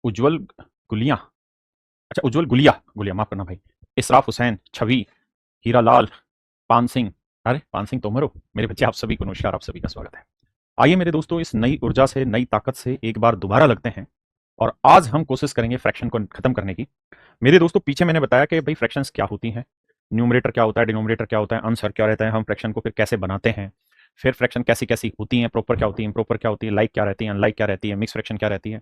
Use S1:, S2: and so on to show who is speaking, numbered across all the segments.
S1: उज्जवल गुलिया, अच्छा उज्जवल गुलिया, गुलिया माफ करना भाई। इसराफ हुसैन, छवि, हीरा लाल, पान सिंह। अरे पान सिंह तोमर हो मेरे बच्चे, आप सभी को नमस्कार, आप सभी का स्वागत है। आइए मेरे दोस्तों, इस नई ऊर्जा से, नई ताकत से एक बार दोबारा लगते हैं और आज हम कोशिश करेंगे फ्रैक्शन को खत्म करने की। मेरे दोस्तों पीछे मैंने बताया कि भाई फ्रैक्शंस क्या होती हैं, न्यूमरेटर क्या होता है, डिनोमिनेटर क्या होता है, आंसर क्या रहता है, हम फ्रैक्शन को फिर कैसे बनाते हैं, फिर फ्रैक्शन कैसी कैसी होती हैं, प्रॉपर क्या होती है, इम्प्रॉपर क्या होती है, लाइक क्या रहती है, अनलाइक क्या रहती है, मिक्स फ्रैक्शन क्या रहती है।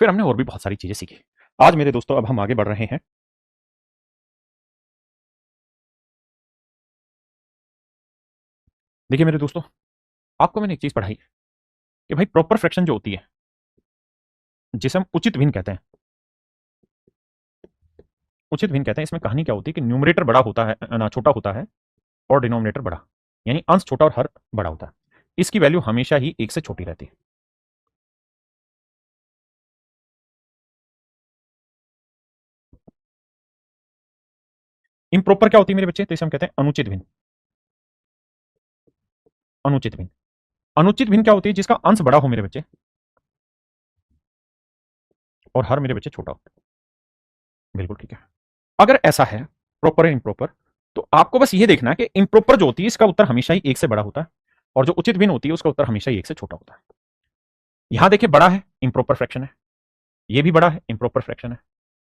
S1: फिर हमने और भी बहुत सारी चीजें सीखी। आज मेरे दोस्तों अब हम आगे बढ़ रहे हैं। देखिए मेरे दोस्तों, आपको मैंने एक चीज पढ़ाई कि भाई प्रॉपर फ्रैक्शन जो होती है, जिसे हम उचित भिन्न कहते हैं, उचित भिन्न कहते हैं, इसमें कहानी क्या होती है कि न्यूमरेटर बड़ा होता है ना, छोटा होता है, और डिनोमिनेटर बड़ा, यानी अंश छोटा और हर बड़ा होता है। इसकी वैल्यू हमेशा ही एक से छोटी रहती है। इम्प्रॉपर क्या होती है मेरे बच्चे, तो इसे हम कहते हैं अनुचित भिन्न। अनुचित भिन्न, अनुचित भिन्न क्या होती है, जिसका अंश बड़ा हो मेरे बच्चे और हर मेरे बच्चे छोटा हो। बिल्कुल ठीक है। अगर ऐसा है प्रॉपर एंड इम्प्रॉपर, तो आपको बस ये देखना है कि इम्प्रॉपर जो होती है इसका उत्तर हमेशा ही एक से बड़ा होता है, और जो उचित भिन्न होती है उसका उत्तर हमेशा ही एक से छोटा होता है। यहां देखिए, बड़ा है इम्प्रॉपर फ्रैक्शन है, ये भी बड़ा है इम्प्रॉपर फ्रैक्शन है,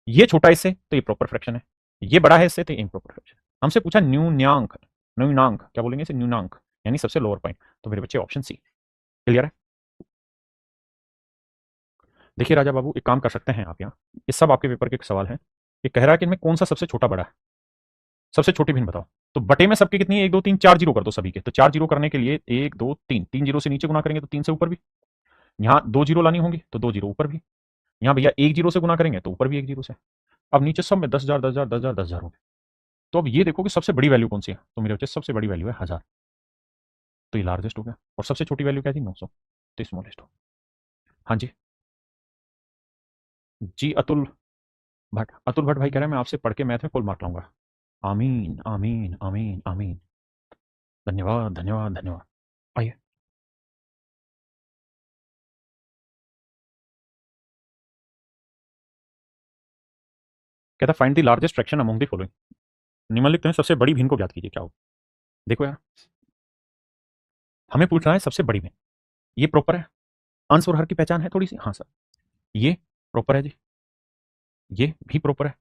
S1: ये छोटा इससे तो ये प्रॉपर फ्रैक्शन है, ये बड़ा है इससे तो ये इम्प्रॉपर फ्रैक्शन है। हमसे पूछा न्यून्यांक, न्यूनांक क्या बोलेंगे इसे, न्यूनांक, यानी सबसे लोअर पॉइंट। तो मेरे बच्चे ऑप्शन सी क्लियर है। देखिए राजा बाबू, एक काम कर सकते हैं आप यहाँ, ये सब आपके पेपर के एक सवाल है। ये कह रहा है कि इनमें कौन सा सबसे छोटा बड़ा है, सबसे छोटी भिन्न बताओ। तो बटे में सबके कितनी है, एक दो तीन चार जीरो कर दो सभी के। तो चार जीरो करने के लिए एक दो तीन, तीन जीरो से नीचे गुना करेंगे तो तीन से ऊपर भी, यहाँ दो जीरो लानी होंगी तो दो जीरो ऊपर भी, यहाँ भैया एक जीरो से गुना करेंगे तो ऊपर भी एक जीरो से। अब नीचे सब में 10,000 10,000 10,000 10,000 हो गए। तो अब ये देखो कि सबसे बड़ी वैल्यू कौन सी है, तो मेरे बच्चे सबसे बड़ी वैल्यू है 1000, तो ये लार्जेस्ट हो गया। और सबसे छोटी वैल्यू क्या थी, 900, तो स्मॉलेस्ट हो। हाँ जी। जी अतुल भट्ट, अतुल भट्ट भाई कह रहे हैं मैं आपसे पढ़ के मैथ में फुल मार्क लाऊंगा। आमीन आमीन आमीन आमीन। धन्यवाद धन्यवाद धन्यवाद। आइए, कहता find the largest fraction among the following. निम्नलिखित में सबसे बड़ी भिन्न को ज्ञात कीजिए, क्या हो। देखो यार, हमें पूछ रहा है सबसे बड़ी भिन्न, ये प्रॉपर है, अंश और हर की पहचान है थोड़ी सी, हाँ सर, ये प्रॉपर है जी, ये भी प्रॉपर है,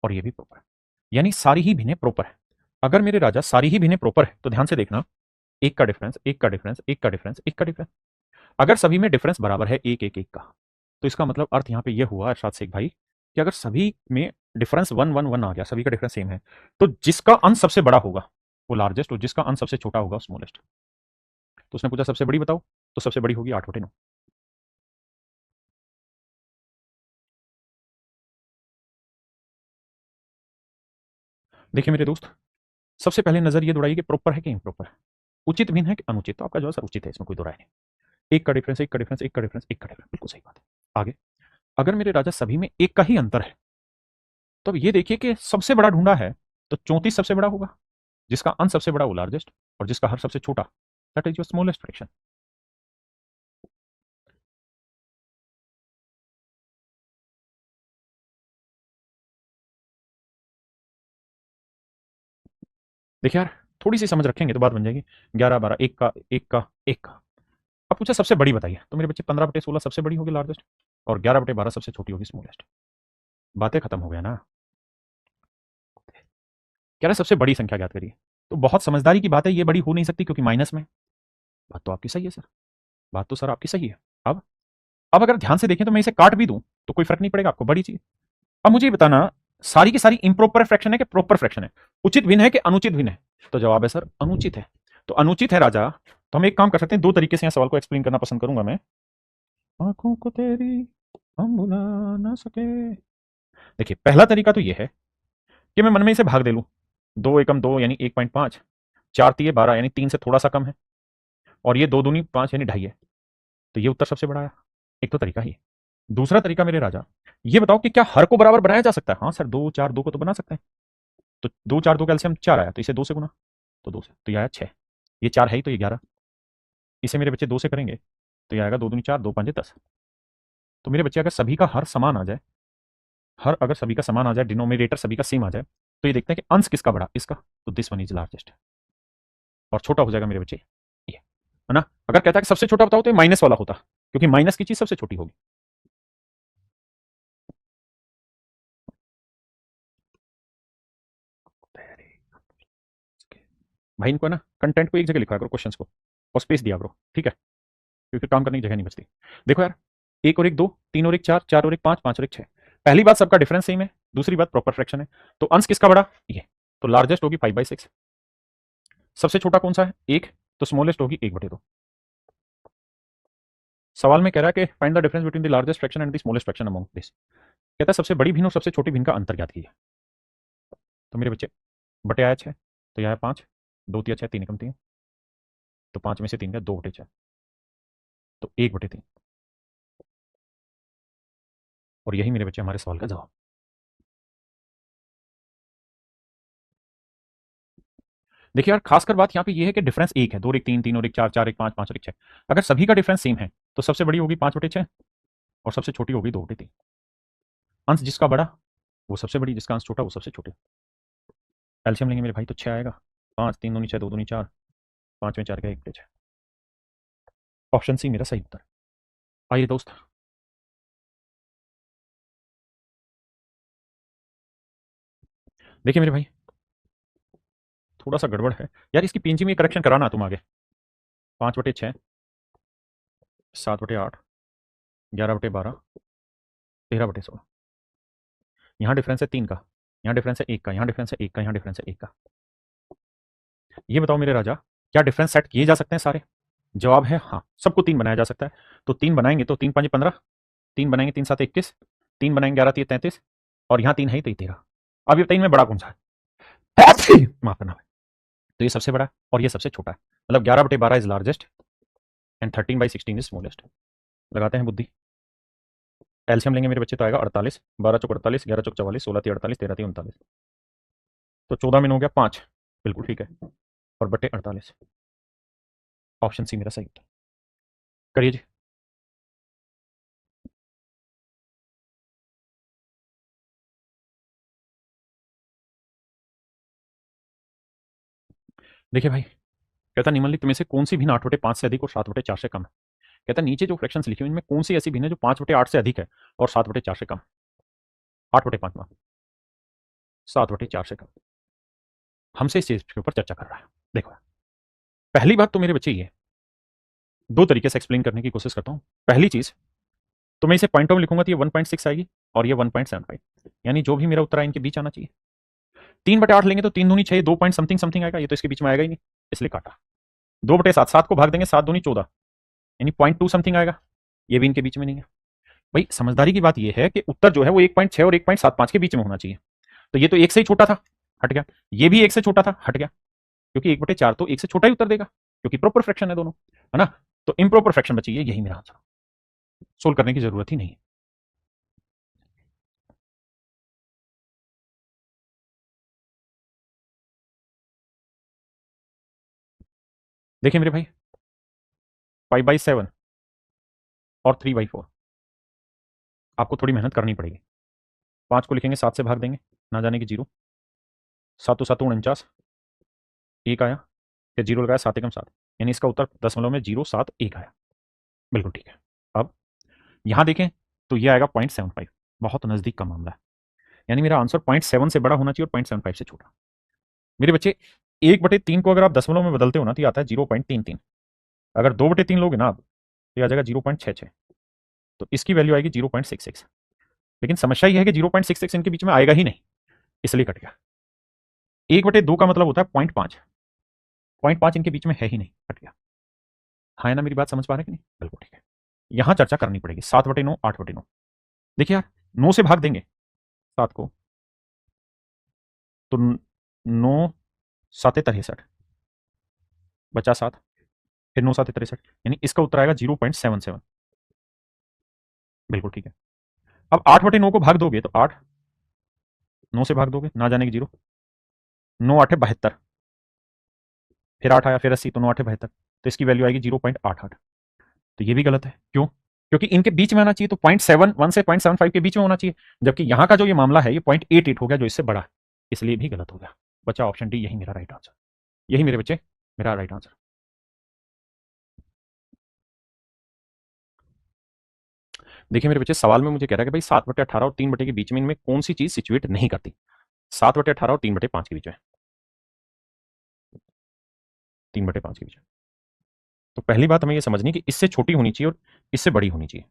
S1: और ये भी प्रॉपर है, यानी सारी ही भिन्नें प्रॉपर है। अगर मेरे राजा सारी ही भिन्नें प्रॉपर है तो ध्यान से देखना, एक का डिफरेंस, एक का डिफरेंस, एक का डिफरेंस, एक का डिफरेंस, अगर सभी में डिफरेंस बराबर है एक एक एक का, तो इसका मतलब अर्थ यहाँ पे ये हुआ अरशद शेख भाई कि अगर सभी में डिफरेंस वन वन वन आ गया, सभी का डिफरेंस सेम है, तो जिसका अंश सबसे बड़ा होगा वो लार्जेस्ट, और जिसका अंश सबसे छोटा होगा स्मॉलेस्ट। तो उसने पूछा सबसे बड़ी बताओ, तो सबसे बड़ी होगी 8/9। देखिए मेरे दोस्त, सबसे पहले नजर ये दौड़ाइए कि प्रॉपर है कि इम्प्रॉपर है, उचित भिन्न है कि अनुचित। तो आपका जवाब सर उचित है, इसमें कोई दो राय नहीं। एक का डिफरेंस, एक का डिफरेंस, एक का डिफरेंस, एक का डिफरेंस, बिल्कुल सही बात है। आगे, अगर मेरे राजा सभी में एक का ही अंतर है, तो अब ये देखिए कि सबसे बड़ा ढूंढा है, तो 34 सबसे बड़ा होगा, जिसका अंश सबसे बड़ा वो लार्जेस्ट, और जिसका हर सबसे छोटा that is your smallest fraction. देखिए यार, थोड़ी सी समझ रखेंगे तो बात बन जाएगी। 11 12, एक का एक का एक का। अब पूछा सबसे बड़ी बताइए, तो मेरे बच्चे 15/16 सबसे बड़ी होगी लार्जेस्ट, और 11/12 सबसे छोटी होगी स्मॉलेस्ट। बातें खत्म हो गया ना। कह रहे सबसे बड़ी संख्या ज्ञात करिए, तो बहुत समझदारी की बात है, ये बड़ी हो नहीं सकती क्योंकि माइनस में। बात तो आपकी सही है सर, बात तो सर आपकी सही है। अब अगर ध्यान से देखें तो मैं इसे काट भी दूं तो कोई फर्क नहीं पड़ेगा आपको, बड़ी चीज। अब मुझे ये बताना, सारी की सारी इम्प्रॉपर फ्रैक्शन है कि प्रॉपर फ्रैक्शन है, उचित भिन्न है कि अनुचित भिन्न है। तो जवाब है सर अनुचित है। तो अनुचित है राजा, तो हम एक काम कर सकते हैं, दो तरीके से यहाँ सवाल को एक्सप्लेन करना पसंद करूंगा मैं। आंखों को तेरी हम बुला ना सके। देखिए पहला तरीका तो ये है कि मैं मन में इसे भाग दे लूं, दो एकम दो यानी 1.5, चार तीय 12 यानी तीन से थोड़ा सा कम है, और ये दो दूनी पांच यानी ढाई है, तो ये उत्तर सबसे बड़ा है। एक तो तरीका ही। दूसरा तरीका मेरे राजा, ये बताओ कि क्या हर को बराबर बनाया जा सकता है। हाँ सर, दो चार दो को तो बना सकते हैं। तो दो चार दो कैल्शियम चार आया, तो इसे दो से गुना, तो दो से तो ये आया 6, ये चार है ही तो ये 11, इसे मेरे बच्चे दो से करेंगे तो ये आएगा दो दूनी चार, दो पंजे 10। तो मेरे बच्चे अगर सभी का हर समान आ जाए, अगर सभी का समान आ जाए, डिनोमिनेटर सभी का सेम आ जाए, तो ये देखते हैं कि अंश किसका बड़ा, इसका, तो दिस वन इज लार्जेस्ट, और छोटा हो जाएगा मेरे बच्चे ये, है ना। अगर कहता है कि सबसे छोटा बताओ, तो ये माइनस वाला होता, क्योंकि माइनस की चीज सबसे छोटी होगी। भाई इनको है ना, कंटेंट को एक जगह लिखा करो, क्वेश्चंस को, और स्पेस दिया करो, ठीक है, क्योंकि काम करने की जगह नहीं बचती। देखो यार, एक और एक दो, तीन और एक चार, चार और एक पांच, पांच और एक छह। पहली बात सबका डिफरेंस सेम है, दूसरी बात प्रॉपर फ्रैक्शन है, तो अंश किसका बड़ा, ये, तो लार्जेस्ट होगी 5/6। सबसे छोटा कौन सा है, एक, तो स्मॉलेस्ट होगी 1/2। सवाल में कह रहा है कि find the difference between the largest fraction and the smallest fraction among this. कहता है सबसे बड़ी भिन्न और सबसे छोटी भिन्न का अंतर ज्ञात कीजिए। तो मेरे बच्चे, बटे आया 6, तो यह है 5, 2 तिया 6, 3 एकम 3, तो 5 में से 3 गया, 2/6, तो 1/3। और यही मेरे बच्चे हमारे सवाल का जवाब। देखिए यार, खासकर बात यहाँ पे ये है कि डिफरेंस एक है, 2 और 1 3, 3 और 1 4, 4 1 5, 5 और 1 6। अगर सभी का डिफरेंस सेम है, तो सबसे बड़ी होगी 5/6, और सबसे छोटी होगी 2/3। अंश जिसका बड़ा वो सबसे बड़ी, जिसका अंश छोटा वो सबसे छोटे। एलसीएम लेंगे मेरे भाई, तो 6 आएगा, 5 3 दूनी 6, 2 दूनी 4, 5 में 4 का 1/6। ऑप्शन सी मेरा सही उत्तर। आइए दोस्त, देखिए मेरे भाई, थोड़ा सा गड़बड़ है यार, इसकी पीएनजी में करेक्शन कराना तुम आगे। 5/6, 7/8, 11/12, 13/16। यहाँ डिफरेंस है 3 का, यहाँ डिफरेंस है 1 का, यहाँ डिफरेंस है 1 का, यहाँ डिफरेंस है 1 का। ये बताओ मेरे राजा, क्या डिफरेंस सेट किए जा सकते हैं सारे? जवाब है हाँ, सबको 3 बनाया जा सकता है। तो 3 बनाएंगे तो 3 5 15, 3 बनाएंगे 3 7 21, 3 बनाएंगे 11 3 33, और यहाँ 3 है ही, तो 13। अब ये 3 में बड़ा कौन सा है? माफ करना भाई। तो ये सबसे बड़ा है और ये सबसे छोटा है, मतलब 11/12 is largest and 13/16 is smallest. लगाते हैं बुद्धि, एलसीएम लेंगे मेरे बच्चे, तो आएगा 48, 12 चौक 48, 11 चौक 44, 16 3 48, 13 3 39, तो 14 में हो गया 5, बिल्कुल ठीक है, और बटे 48। ऑप्शन सी मेरा सही उत्तर। करिए जी। देखिए भाई, कहता निम्नलिखित में से कौन सी भिन्न 8/5 से अधिक और 7/4 से कम है? कहता नीचे जो फ्रैक्शंस लिखे हुए इनमें कौन सी ऐसी भिन्न है जो 5/8 से अधिक है और 7/4 से कम? 8/5 में 7/4 से कम। हमसे इस चीज के ऊपर चर्चा कर रहा है। देखो, पहली बात तो मेरे बच्चे ये, दो तरीके से एक्सप्लेन करने की कोशिश करता हूँ। पहली चीज, तो मैं इसे पॉइंटों में लिखूंगा तो ये 1.6 आएगी और ये 1.75, यानी जो भी मेरा उत्तर है इनके बीच आना चाहिए। 3/8 लेंगे तो 3 दूनी 6, 2 पॉइंट समथिंग समथिंग आएगा, ये तो इसके बीच में आएगा ही नहीं, इसलिए काटा। 2/7, 7 को भाग देंगे, 7 दूनी 14, यानी 0.2 समथिंग आएगा, ये भी इनके बीच में नहीं है। भाई समझदारी की बात यह है कि उत्तर जो है वो 1.6 और 1.75 के बीच में होना चाहिए। तो ये तो एक से ही छोटा था, हट गया, ये भी एक से छोटा था, हट गया, क्योंकि 1/4 तो एक से छोटा ही उत्तर देगा, क्योंकि प्रॉपर फ्रैक्शन है दोनों, है ना। तो इम्प्रॉपर फ्रैक्शन बची है, यही मेरा आंसर, सोल्व करने की जरूरत ही नहीं है। देखिए मेरे भाई, 5/7 और 3/4, आपको थोड़ी मेहनत करनी पड़ेगी। 5 को लिखेंगे, 7 से भाग देंगे, ना जाने की 0, 7 7 49, एक आया, फिर 0 लगाया, 7 एकम 7, यानी इसका उत्तर दशमलव में 071 आया, बिल्कुल ठीक है। अब यहां देखें तो ये आएगा 0.75, बहुत नजदीक का मामला है, यानी मेरा आंसर 0.7 से बड़ा होना चाहिए और 0.75 से छोटा। मेरे बच्चे, 1/3 को अगर आप दशमलव में बदलते हो ना, तो ये आता है 0.33। अगर 2/3 लोगे ना आप, तो ये आ जाएगा 0.66, तो इसकी वैल्यू आएगी 0.66। लेकिन समस्या यह है कि 0.66 इनके बीच में आएगा ही नहीं, इसलिए कट गया। 1/2 का मतलब होता है 0.5, 0.5 इनके बीच में है ही नहीं, कट गया। हाँ है ना, मेरी बात समझ पा रहे हैं कि नहीं? बिल्कुल ठीक है। यहां चर्चा करनी पड़ेगी, 7/9, 8/9। देखिए यार, 9 से भाग देंगे 7 को, तो 9 7 63, बचा 7, फिर 9 7 63, यानी इसका उत्तर आएगा 0.77, बिल्कुल ठीक है। अब 8/9 को भाग दोगे तो 8, 9 से भाग दोगे, ना जाने की 0, 9 8 72, फिर 8 आया, फिर 80, तो 9 8 72, तो इसकी वैल्यू आएगी 0.88। तो ये भी गलत है, क्यों? क्योंकि इनके बीच में आना चाहिए, तो 0.71 से 0.75 के बीच में होना चाहिए, जबकि यहां का जो ये मामला है ये 0.88 हो गया, जो इससे बड़ा है, इसलिए भी गलत हो गया। बचा ऑप्शन डी, यही मेरा राइट आंसर, यही मेरे बच्चे मेरा राइट आंसर। देखिए मेरे बच्चे, सवाल में मुझे कह रहा है कि भाई 7/18 और 3 के बीच में इनमें कौन सी चीज सिचुएट नहीं करती। 7/18 और 3/5 के बीच में, 3/5 के बीच में। तो पहली बात हमें ये समझनी कि इससे छोटी होनी चाहिए और इससे बड़ी होनी चाहिए,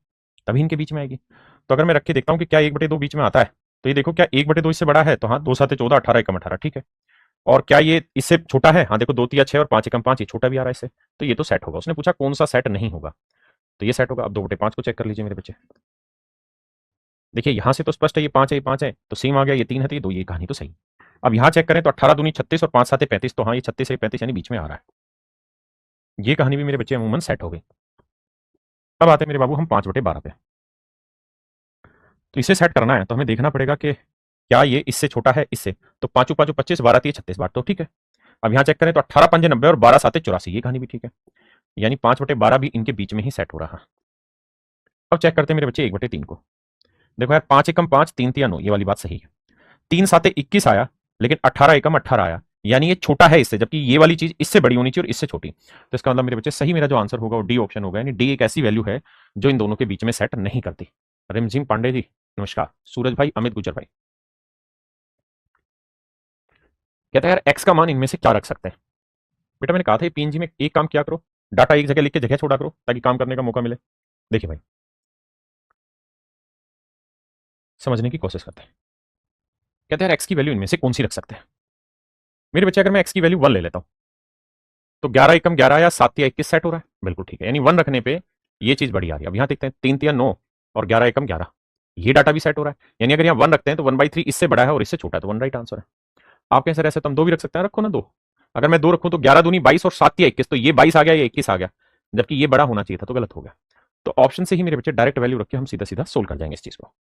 S1: तभी इनके बीच में आएगी। तो अगर मैं रख के देखता हूँ कि क्या 1/2 बीच में आता है, तो ये देखो क्या 1/2 इससे बड़ा है, तो हाँ 2 7 14, 18 एकम 18, ठीक है। और क्या ये इससे छोटा है, हाँ देखो 2 3 6 और 5 एकम 5, ये छोटा भी आ रहा है इससे, तो ये तो सेट होगा। उसने पूछा कौन सा सेट नहीं होगा, तो ये सेट होगा। अब 2/5 को चेक कर लीजिए मेरे बच्चे। देखिए यहां से तो स्पष्ट है, ये 5 है, ये 5 है, तो सेम आ गया, ये 3 है, तो ये 2, ये कहानी तो सही। अब यहां चेक करें तो 18 दूनी 36 और 5 7 35, तो हाँ ये 36 है 35, यानी बीच में आ रहा है। ये कहानी भी मेरे बच्चे अमूमन सेट हो गई। अब आते हैं मेरे बाबू हम 5/12 पे। तो इसे सेट करना है तो हमें देखना पड़ेगा कि क्या ये इससे छोटा है इससे, तो 5 5 25, 12 3 36 बार, तो ठीक है। अब यहाँ चेक करें तो 18 5 90 और 12 7 84, ये कहानी भी ठीक है, यानी 5/12 भी इनके बीच में ही सेट हो रहा है। अब चेक करते हैं मेरे बच्चे 1/3 को। देखो यार 5 एकम 5, 3 3 9, ये वाली बात सही है। 3 7 21 आया, लेकिन 18 एकम 18 आया, यानी ये छोटा है इससे, जबकि ये वाली चीज इससे बड़ी होनी चाहिए और इससे छोटी। तो इसका मतलब मेरे बच्चे सही मेरा जो आंसर होगा वो डी ऑप्शन होगा, यानी डी एक ऐसी वैल्यू है जो इन दोनों के बीच में सेट नहीं करती। रिमझिम पांडे जी नमस्कार, सूरज भाई, अमित गुजर भाई। कहता है यार एक्स का मान इनमें से क्या रख सकते हैं। बेटा मैंने कहा था पीएनजी में एक काम किया करो, डाटा एक जगह लिख के जगह छोड़ा करो ताकि काम करने का मौका मिले। देखिए भाई, समझने की कोशिश करते हैं। कहते हैं यार एक्स की वैल्यू इनमें से कौन सी रख सकते हैं। मेरे बच्चे अगर मैं एक्स की वैल्यू 1 ले लेता हूं, तो 11 एकम 11 या 7 या 21 सेट हो रहा है, बिल्कुल ठीक है, यानी 1 रखने पे ये चीज बड़ी आ रही है। अब यहां देखते हैं 3 3 9 और 11 एकम 11, ये डाटा भी सेट हो रहा है, यानी अगर यहाँ 1 रखते हैं तो 1/3 इससे बड़ा है और इससे छोटा है, तो 1 राइट आंसर है। आप कैसे ऐसे तो हम 2 भी रख सकते हैं, रखो ना 2। अगर मैं 2 रखूं तो 11 दूनी 22 और 7 या 21, तो ये 22 आ गया, ये 21 आ गया, जबकि ये बड़ा होना चाहिए था, तो गलत हो गया। तो ऑप्शन से ही मेरे बच्चे डायरेक्ट वैल्यू रख के हम सीधा सीधा सोल्व कर जाएंगे इस चीज को।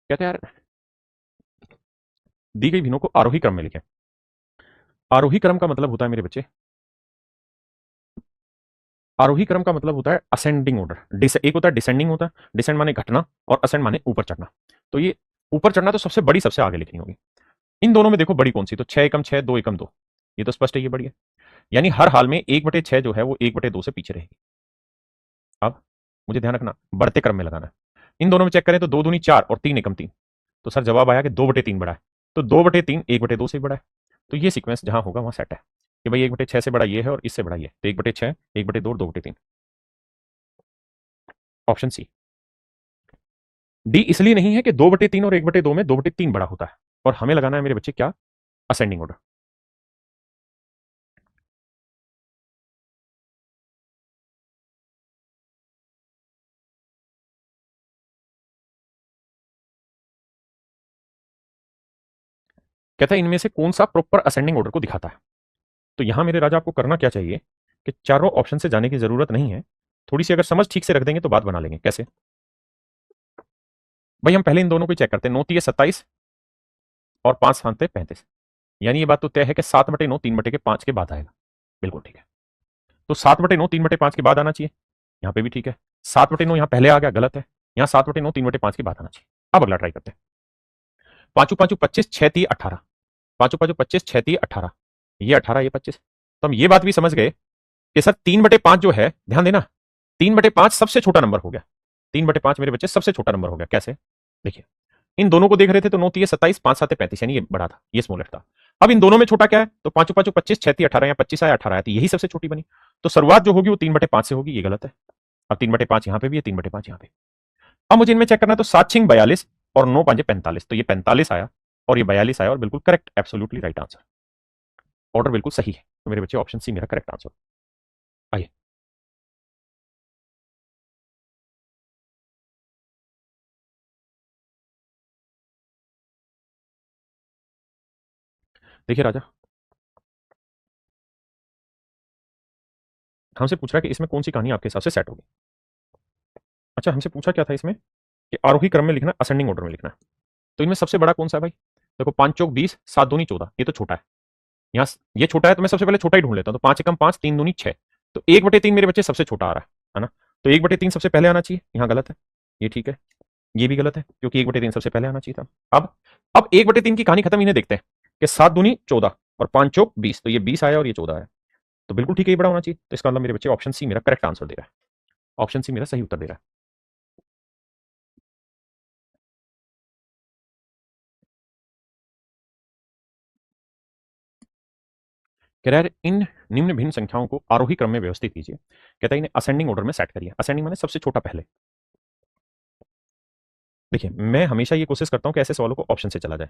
S1: कहते हैं यार दी गई भिन्नों को आरोही क्रम में लिखें। आरोही क्रम का मतलब होता है मेरे बच्चे, आरोही क्रम का मतलब होता है असेंडिंग ऑर्डर। एक होता है डिसेंडिंग, होता है डिसेंड माने घटना और असेंड माने ऊपर चढ़ना। तो ये ऊपर चढ़ना तो सबसे बड़ी सबसे आगे लिखनी होगी। इन दोनों में देखो बड़ी कौन सी, तो 6 एकम 6, 2 एकम 2, ये तो स्पष्ट है ये बड़ी है, यानी हर हाल में 1/6 जो है वो 1/2 से पीछे रहेगी। अब मुझे ध्यान रखना बढ़ते क्रम में लगाना है। इन दोनों में चेक करें तो 2 दूनी 4 और 3 एकम 3, तो सर जवाब आया कि 2/3 बड़ा है, तो 2/3 1/2 से भी बड़ा है। तो ये सीक्वेंस जहां होगा वहां सेट है कि भाई 1/6 से बड़ा ये है और इससे बड़ा ये, तो 1/6 1/2 और 2/3, ऑप्शन सी। डी इसलिए नहीं है कि 2/3 और 1/2 में 2/3 बड़ा होता है, और हमें लगाना है मेरे बच्चे क्या, असेंडिंग ऑर्डर। कहता है इनमें से कौन सा प्रॉपर असेंडिंग ऑर्डर को दिखाता है। तो यहां मेरे राजा आपको करना क्या चाहिए कि चारों ऑप्शन से जाने की जरूरत नहीं है, थोड़ी सी अगर समझ ठीक से रख देंगे तो बात बना लेंगे। कैसे भाई, हम पहले इन दोनों को चेक करते हैं, 9 3 27 और 5 7 35, यानी ये बात तो तय है कि 7/9 3/5 के बाद आएगा, बिल्कुल ठीक है। तो 7/9 3/5 के बाद आना चाहिए, यहाँ पे भी ठीक है। 7/9 यहाँ पहले आ गया, गलत है, यहाँ 7/9 3/5 के बाद आना चाहिए। अब अगला ट्राई करते हैं। 5 5 25 6 3 18, 5 5 25 6 3 18, ये 18 ये 25, तो हम ये बात भी समझ गए कि सर 3/5 जो है, ध्यान देना 3/5 सबसे छोटा नंबर हो गया। 3/5 मेरे बच्चे सबसे छोटा नंबर हो गया। कैसे, देखिए इन दोनों को देख रहे थे तो 9 3 27, 5 7 35, यानी ये बड़ा था, ये स्मॉलेस्ट था। अब इन दोनों में छोटा क्या है, तो 5 5 25 6 3 18, या 25 आया 18 आया, तो यही सबसे छोटी बनी। तो शुरुआत जो होगी वो 3/5 से होगी, ये गलत है। अब 3/5 यहाँ पे भी है, 3/5 यहाँ पे। अब मुझे इनमें चेक करना है, तो 7 6 42 और 9 5 45, तो ये 45 आया और ये 42 आया, और बिल्कुल correct, absolutely right answer. Order बिल्कुल सही है, तो मेरे बच्चे ऑप्शन सी मेरा करेक्ट आंसर। आइए देखिए राजा, हमसे पूछ रहा है कि इसमें कौन सी कहानी आपके हिसाब से सेट होगी। अच्छा, हमसे पूछा क्या था इसमें कि आरोही क्रम में लिखना, असेंडिंग ऑर्डर में लिखना। तो इनमें सबसे बड़ा कौन सा है भाई, देखो 5 चौक 20, 7 दूनी 14, ये तो छोटा है। यहाँ ये छोटा है तो मैं सबसे पहले छोटा ही ढूंढ लेता हूँ। तो 5 एकम 5, 3 दूनी 6, तो 1/3 मेरे बच्चे सबसे छोटा आ रहा है ना। तो 1/3 सबसे पहले आना चाहिए, यहाँ गलत है, ये ठीक है, ये भी गलत है क्योंकि 1/3 सबसे पहले आना चाहिए था। अब 1/3 की कहानी खत्म, इन्हें देखते हैं कि 7 दूनी 14 और 5 चौक 20, तो ये 20 आया और ये 14 आया, तो बिल्कुल ठीक है, ये बड़ा होना चाहिए। तो इसका मतलब मेरे बच्चे ऑप्शन सी मेरा करेक्ट आंसर दे रहा है, ऑप्शन सी मेरा सही उत्तर दे रहा है। कह रहा है इन निम्न भिन्न संख्याओं को आरोही क्रम में व्यवस्थित कीजिए। कहता है इन्हें असेंडिंग ऑर्डर में सेट करिए। असेंडिंग माने सबसे छोटा पहले। देखिए मैं हमेशा ये कोशिश करता हूं कि ऐसे सवालों को ऑप्शन से चला जाए।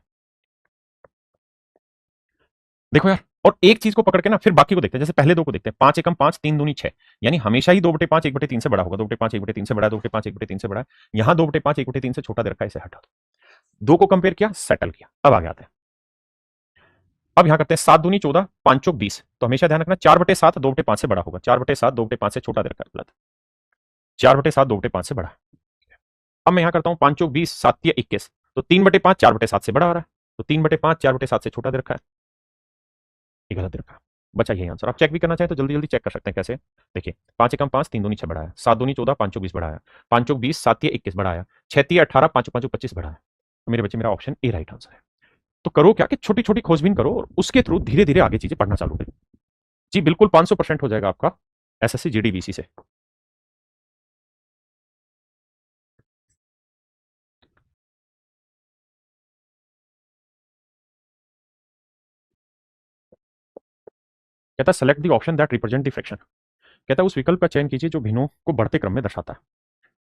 S1: देखो यार, और एक चीज को पकड़ के ना फिर बाकी को देखते हैं। जैसे पहले दो को देखते हैं, 5 एकम 5, 3 दूनी 6, यानी हमेशा ही 2/5 1/3 से बड़ा होगा। 2/5 1/3 से बड़ा है, 2/5 1/3 से बड़ा है। यहाँ 2/5 1/3 से छोटा दे रखा है, इसे हटा दो। दो को कंपेयर किया, सेटल किया, अब आगे आते हैं। अब यहां करते हैं 7 दूनी 14, 5 चौक 20, तो हमेशा ध्यान रखना 4/7 2/5 से बड़ा होगा। 4/7 2/5 से छोटा दे रखा है, गलत। 4/7 2/5 से बड़ा। अब मैं यहां करता हूं 5 चौक 20, 7 या 21, तो 3/5 4/7 से बड़ा आ रहा है, तो 3/5 4/7 से छोटा दे रखा है, ये गलत दे रखा है। बचा यही आंसर। आप चेक भी करना चाहें तो जल्दी जल्दी चेक कर सकते हैं। कैसे? देखिए 5 एकम 5, 3 दूनी 6 बड़ा है, 7 दूनी 14, 5 चौक 20 बड़ा है, 5 चौक 20, 7 या 21 बड़ा है, 6 या 18, 5 5 25 बड़ा है। तो मेरे बच्चे मेरा ऑप्शन ए राइट आंसर है। तो करो क्या कि छोटी छोटी खोजबीन करो और उसके थ्रू धीरे धीरे आगे चीजें पढ़ना चालू करो। जी बिल्कुल 500% हो जाएगा आपका एसएससी जीडीबीसी से। कहता है select the option that represent the fraction. कहता है उस विकल्प का चयन कीजिए जो भिन्नों को बढ़ते क्रम में दर्शाता है।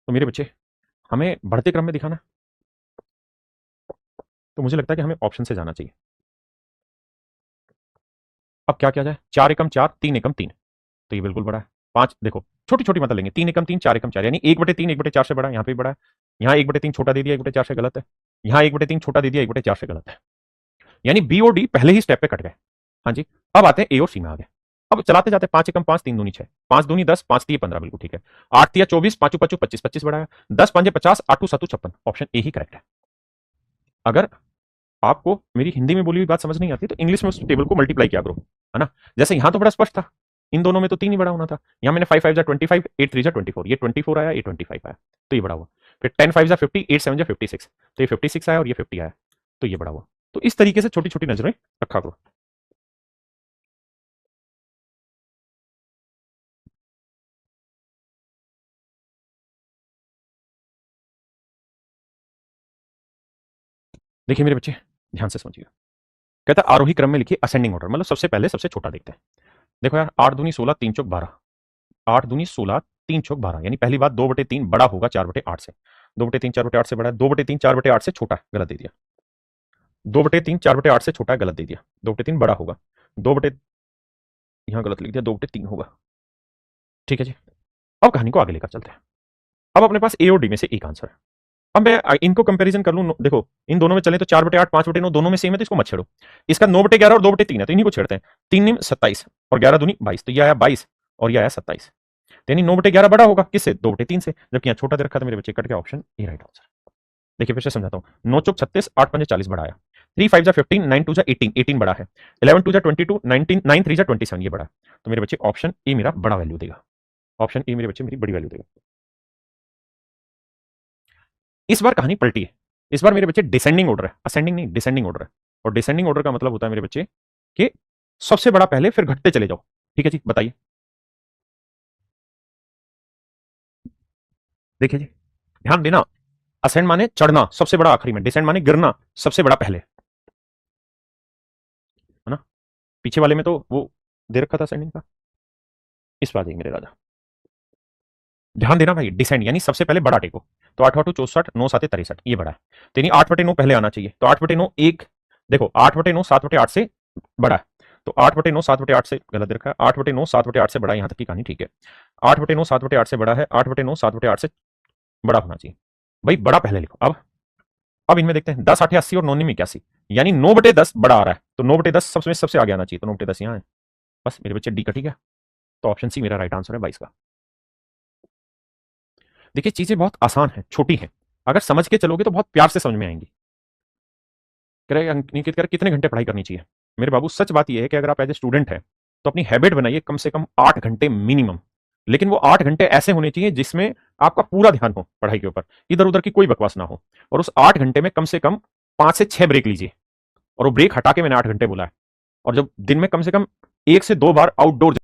S1: तो मेरे बच्चे हमें बढ़ते क्रम में दिखाना, तो मुझे लगता है कि हमें ऑप्शन से जाना चाहिए। अब क्या किया जाए? 4 एकम 4, 3 एकम 3, तो ये बिल्कुल बड़ा है। 5 देखो छोटी छोटी मतलब लेंगे, 3 एकम 3, 4 एकम 4, यानी 1/3 1/4 से बड़ा है, यहाँ पे भी बड़ा है। यहाँ 1/3 छोटा दे दिया, 1/4 से गलत है। यहाँ 1/3 छोटा दे दिया, 1/4 से गलत है। यानी बी और डी पहले ही स्टेप पे कट गए। हाँ जी। अब आते हैं ए और सी में आगे। अब चलाते जाते 5 एकम 5, 3 दूनी 6, 5 दूनी 10, 5 तीय 15, बिल्कुल ठीक है। 8 तिया 24, 5 पचू 25, 25 बढ़ाया, 10 पंजे 50, 8 7 56, ऑप्शन ए ही करेक्ट है। अगर आपको मेरी हिंदी में बोली हुई बात समझ नहीं आती तो इंग्लिश में उस टेबल को मल्टीप्लाई किया करो, है ना। जैसे यहां तो बड़ा स्पष्ट था, इन दोनों में तो 3 ही बड़ा होना था। यहां मैंने 5 5 जा 25, 8 3 जा 24, ये 24 आया, ये 25 आया, तो ये बड़ा हुआ। फिर 10 5 जा 50, 8 7 जा 56, तो ये 56 आया और ये 50 आया, तो ये बड़ा हुआ। तो इस तरीके से छोटी छोटी नजरें रखा करो। देखिए मेरे बच्चे ध्यान से समझिए। कहता है आरोही क्रम में लिखिए असेंडिंग ऑर्डर, मतलब सबसे पहले सबसे छोटा देखते हैं। देखो यार 8 दूनी 16, 3 चौक 12, 8 दूनी 16, 3 चौक 12, यानी पहली बात 2/3 बड़ा होगा 4/8 से। 2/3 4/8 से बड़ा है, 2/3 4/8 से छोटा है, गलत दे दिया। 2/3 4/8 से छोटा है, गलत दे दिया। 2/3 बड़ा होगा, 2 यहाँ गलत लिख दिया, 2/3 होगा। ठीक है जी। अब कहानी को आगे लेकर चलते हैं। अब अपने पास ए और डी में से एक आंसर है। अब मैं इनको कंपैरिजन कर लूं, देखो इन दोनों में चले तो 4/8 5/9 दोनों में सेम है, तो इसको मत छेड़ो। इसका 9/11 और 2/3 है, तो इन्हीं को छेड़ते हैं। 3 निम 27 और 11 दूनी 22, तो ये आया 22 और ये आया 27, यानी 9/11 बड़ा होगा किससे? 2/3 से, जबकि यहाँ छोटा दे रखा था। मेरे बच्चे कट गया, ऑप्शन ए राइट आंसर। देखिए फिर से समझाता हूँ। 9 चौक 36, 8 पंजे 40 बड़ा आया, 3 5 जा 15, 9 2 जा 18, 18 बड़ा है, 11 2 जा 22, 19 9 3 जा 27, ये बड़ा है। तो मेरे बच्चे ऑप्शन ए मेरा बड़ा वैल्यू देगा, ऑप्शन ए मेरे बच्चे मेरी बड़ी वैल्यू देगा। इस बार कहानी पलटी है। इस बार मेरे बच्चे डिसेंडिंग ऑर्डर है, असेंडिंग नहीं, डिसेंडिंग ऑर्डर है। और डिसेंडिंग ऑर्डर का मतलब होता है मेरे बच्चे कि सबसे बड़ा पहले फिर घटते चले जाओ। ठीक है जी, बताइए। देखिए जी, ध्यान देना। असेंड माने चढ़ना, सबसे बड़ा आखिरी में। डिसेंड माने गिरना, सबसे बड़ा पहले, है ना। पीछे वाले में तो वो दे रखा था असेंडिंग का। इस बार देखिए मेरे राजा, ध्यान देना भाई। डिसेंड यानी सबसे पहले बड़ा टेको। तो 8 8 64, 9 7 63, ये बड़ा है। तो यानी 8/9 पहले आना चाहिए। तो 8/9 एक, देखो 8/9 7/8 से बड़ा है। तो 8/9 7/8 से गलत रखा है। 8/9 7/8 से बड़ा है, यहां तक की कहानी ठीक है। 8/9 7/8 से बड़ा है, 8/9 7/8 से बड़ा होना चाहिए। भाई बड़ा पहले लिखो। अब इनमें देखते हैं 10 8 80 और 9 9 81, यानी 9/10 बड़ा आ रहा है, तो 9/10 सबसे सबसे आगे आना चाहिए, तो 9/10 यहाँ है। बस मेरे बच्चे डी का ठीक है। तो ऑप्शन सी मेरा राइट आंसर है 22 का। देखिए चीजें बहुत आसान है, छोटी हैं, अगर समझ के चलोगे तो बहुत प्यार से समझ में आएंगी। कह रहे निकित कर कितने घंटे पढ़ाई करनी चाहिए। मेरे बाबू सच बात यह है कि अगर आप एज ए स्टूडेंट हैं तो अपनी हैबिट बनाइए कम से कम 8 घंटे मिनिमम। लेकिन वो 8 घंटे ऐसे होने चाहिए जिसमें आपका पूरा ध्यान हो पढ़ाई के ऊपर, इधर उधर की कोई बकवास ना हो। और उस 8 घंटे में कम से कम 5 से 6 ब्रेक लीजिए। और वो ब्रेक हटा के मैंने 8 घंटे बोला है। और जब दिन में कम से कम 1 से 2 बार आउटडोर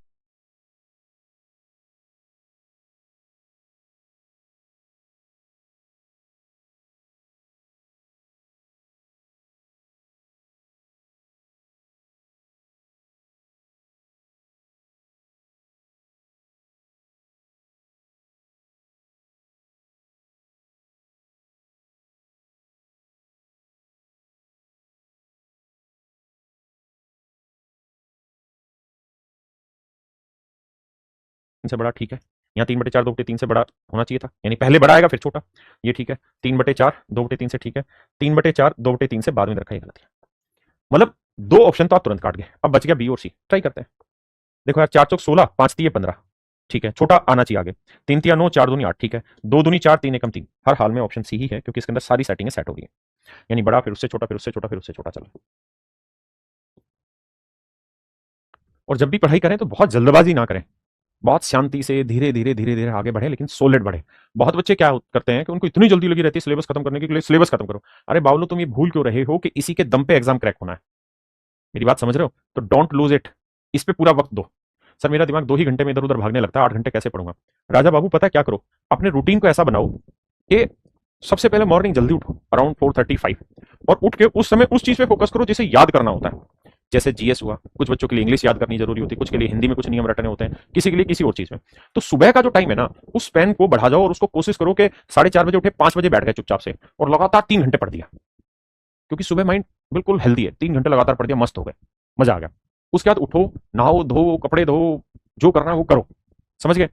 S1: से बड़ा ठीक है। यहाँ 3/4 2/3 से बड़ा होना चाहिए था, यानी पहले बड़ा आएगा फिर छोटा। ये ठीक है। 3/4 2/3 से ठीक है। 3/4 2/3 से बाद में रखा, ये गलत है। मतलब दो ऑप्शन तो आप तुरंत काट गए, अब बच गया बी और सी। ट्राई करते हैं। देखो यार, 4 चौक 16, 5 तिये 15, ठीक है, छोटा आना चाहिए आगे। 3 तिया 9, 4 दूनी 8, ठीक है। 2 दूनी 4, 3 एकम 3। हर हाल में ऑप्शन सी ही है क्योंकि इसके अंदर सारी सेटिंग सेट हो गई है। यानी बड़ा, फिर उससे छोटा, फिर उससे छोटा, फिर उससे छोटा। चलो। और जब भी पढ़ाई करें तो बहुत जल्दबाजी ना करें, बहुत शांति से धीरे धीरे धीरे धीरे आगे बढ़े, लेकिन सोलिड बढ़े। बहुत बच्चे क्या करते हैं कि उनको इतनी जल्दी लगी रहती है सिलेबस खत्म करने के लिए, सिलेबस खत्म करो। अरे बावलो, तुम ये भूल क्यों रहे हो कि इसी के दम पे एग्जाम क्रैक होना है। मेरी बात समझ रहे हो? तो डोंट लूज इट, इस पे पूरा वक्त दो। सर मेरा दिमाग 2 ही घंटे में इधर उधर भागने लगता है, 8 घंटे कैसे पढ़ूंगा? राजा बाबू पता है क्या करो, अपने रूटीन को ऐसा बनाओ कि सबसे पहले मॉर्निंग जल्दी उठो अराउंड 4:35, और उठ के उस समय उस चीज पे फोकस करो जिसे याद करना होता है। जैसे जीएस हुआ, कुछ बच्चों के लिए इंग्लिश याद करनी जरूरी होती है, कुछ के लिए हिंदी में कुछ नियम रटने होते हैं, किसी के लिए किसी और चीज में। तो सुबह का जो टाइम है ना, उस स्पैन को बढ़ा जाओ और उसको कोशिश करो कि 4:30 बजे उठे, 5 बजे बैठ गए चुपचाप से और लगातार 3 घंटे पढ़ दिया। क्योंकि सुबह माइंड बिल्कुल हेल्दी है, 3 घंटे लगातार पढ़ दिया, मस्त हो गए, मजा आ गया। उसके बाद उठो, नहाओ धो, कपड़े धो, जो करना है वो करो, समझ गए?